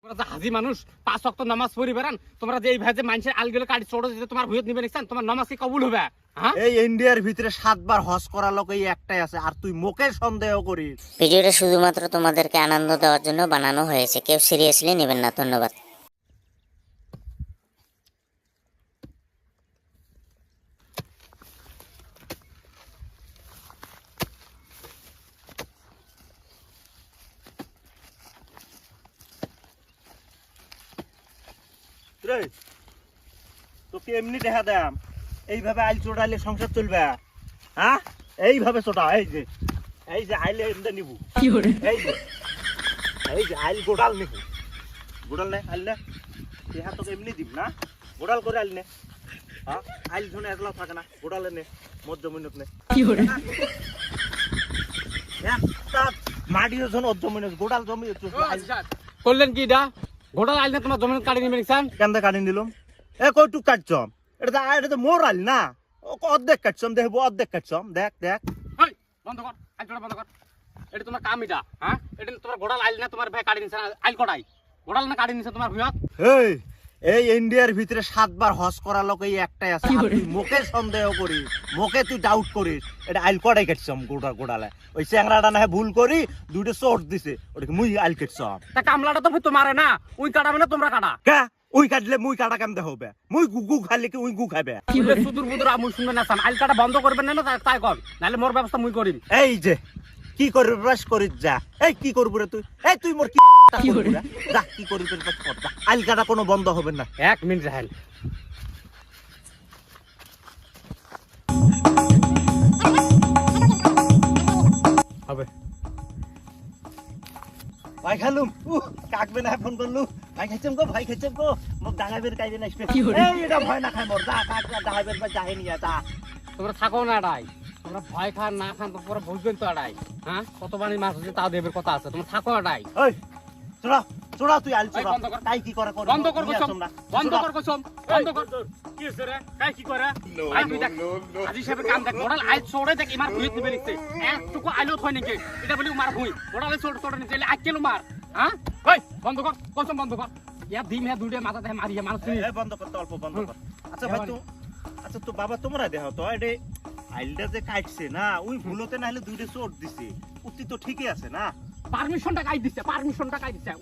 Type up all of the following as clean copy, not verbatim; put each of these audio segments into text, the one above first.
হাজি মানুষ 5 ওয়াক্ত নামাজ পড়ি বেরান তোমরা যে এই ভাই যে মানুষের আলগুলো কাটি ছোড়ো যে তোমার হুয়ত নিবে নিছেন তোমার নামাজ কি কবুল হবে? হ্যাঁ এই ইন্ডিয়ার ভিতরে 7 বার হজ করা লোক এই একটাই আছে আর তুই মুখে সন্দেহ করিস। ভিডিওটা শুধুমাত্র তোমাদেরকে আনন্দ দেওয়ার জন্য বানানো হয়েছে, কেউ সিরিয়াসলি নেবেন না। ধন্যবাদ। রে তোকে এমনি দেখা দাম এইভাবে আইল চোড়ালে সংসার চলবে? হ্যাঁ এইভাবে চোটা এই যে আইলে এমনি নিবু এই যে আইল গোড়াল নিবু গোড়াল নে আইল নে দেহা তোকে এমনি দিব না গোড়াল করে আইল নে। হ্যাঁ আইল ধনে একলা থাকে না গোড়ালে নে মধ্য মিনিট নে একটা মাটিও জন অর্ধ মিনিট গোড়াল জমি করলেন কি এটা ঘোড়া আইল না তোমার জমিন কাটি নিবে নিছেন কেন্দা কাটি দিলাম এ কইটুক কাটছম এটা তো মোর আইল না অর্ধেক কাটছম দেখবো অর্ধেক কাটছম দেখ দেখ এই বন্ধ কর আইল বন্ধ কর। এটা তোমার কাম এটা। হ্যাঁ এটা তোমার ঘোড়া আইল না তোমার ভাই কাটি নিছেন আইল কটাই ঘোড়া না কাটি নিছে তোমার হুয়ত। এই ইন্ডিয়ার ভিতরে 7 বার হজ করা লোক এই একটাই আছে আর তুই মুখে সন্দেহ করিস মুখে তুই ডাউট করিস এটা আইল কটাই কাটছম গোড়ালে ওই চ্যাংড়াটা না ভুল করি দুইটা চোট দিছে ওটাকে মুই আইল কাটছম তা কামলাটা তো তোমারে না ওই কাটাবে না তোমরা কাটা কা ওই কাটলে মুই কাটা কেমতে হবে মুই গু খাইলে কি ওই গু খাবে সুদূর বুদুর আমুল শুনবে না সান আইল কাটা বন্ধ করবেন না তাই কর নাহলে মোর ব্যবস্থা মুই করিম। এই যে কি করবি ব্রাশ করিস যা এই কি করবি রে তুই এই তুই মোর কি করবি রে যা কি করবি কর যা আইল কাটা কোনো বন্ধ হবে না। 1 মিনিট রাহেল হবে ভাই খালুম কাকবে না ফোন করলু ভাই খাইছম গো মোক ডাঙাইবের কাইবে না এই এটা ভয় না খাই মোর যা কাক ডাঙাইবের পা যাহে নিয়া তা তোমরা থাকো না এটাই তোমরা ভয় খান না খান তো পরে বুঝবেন তো এটাই। হ্যাঁ কত বানি মাছ হচ্ছে তাও দেবের কথা আছে তোমরা থাকো এটাই। ওই চড়া চড়া তুই আইল চড়া বন্ধ কর। তাই কি করে বন্ধ কর কসম বন্ধ কর কসম বন্ধ কর কি হইছে রে কাই কি করে আই তুই দেখ আজি সাহেবের কাম দেখ মোড়াল আই ছোড়ে দেখ ইমার হুইত নিবে নিছে একটুকু আইলো থই নাকি এটা বলি মার হুই মোড়ালে ছোড়ে নিছে আই কেলো মার। হ্যাঁ ওই বন্ধ কর কসম বন্ধ কর ইয়া দিম হে দুইটা মাথা দেখ মারিয়া মানুষ এই বন্ধ কর তো অল্প বন্ধ কর। আচ্ছা ভাই তো আচ্ছা তো বাবা তোমরা দেখো তো এটা আইলটা যে কাটছে না ওই ভুলতে না হলে দুইটা চোট দিছে উত্তি তো ঠিকই আছে না পারমিশনটা কাই দিছে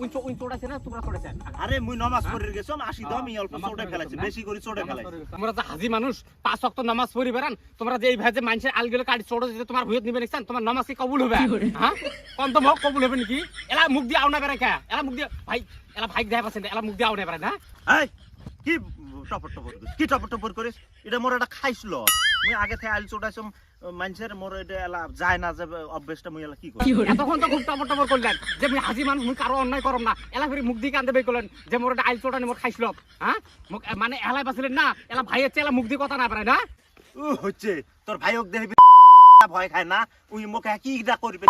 উই চোড়াছে না তোমরা চোড়াছেন। আরে মুই নামাজ পড়ে গেছম 80 দম অল্প চোটে ফেলাইছি বেশি করে চোটে ফেলাইছি। তোমরা যে হাজি মানুষ 5 ওয়াক্ত নামাজ পড়ি বেরান তোমরা যে এই ভাই যে মানুষের আলগুলো কাটি ছোড়ো যে তোমার হুয়ত নিবে নিছেন তোমার নামাজ কি কবুল হবে? হ্যাঁ কোন তো মুখ কবুল হবে নাকি এলা মুখ দিয়ে আও না বেরা কা এলা মুখ দিয়ে ভাই এলা ভাই দেয়া পাছেন এলা মুখ দিয়ে আও না বেরা না। এই কি টপর টপর করিস এটা মোর এটা খাইছিল মুই আগে থেকে আইল চোটাইছম মানুষের মোর এটা এলা যায় না যে অভ্যাসটা মুই এলা কি করি এতক্ষণ তো খুব টপর টপর করলেন যে মুই হাজি মানুষ মুই কারো অন্যায় করম না এলা ফিরে মুখ দিয়ে কান্দে বের করলেন যে মোর এটা আইল চোটানি মোর খাইছিল। হ্যাঁ মানে এলাই বাছিলেন না এলা ভাইয়ের চেয়ে এলা মুখ দিয়ে কথা না পারে না হচ্ছে তোর ভাইক দেখবি ভয় খায় না ওই মুখে কি দা করবে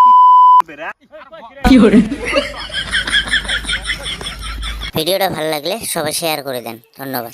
কি করে। ভিডিওটা ভালো লাগলে সবাই শেয়ার করে দেন। ধন্যবাদ।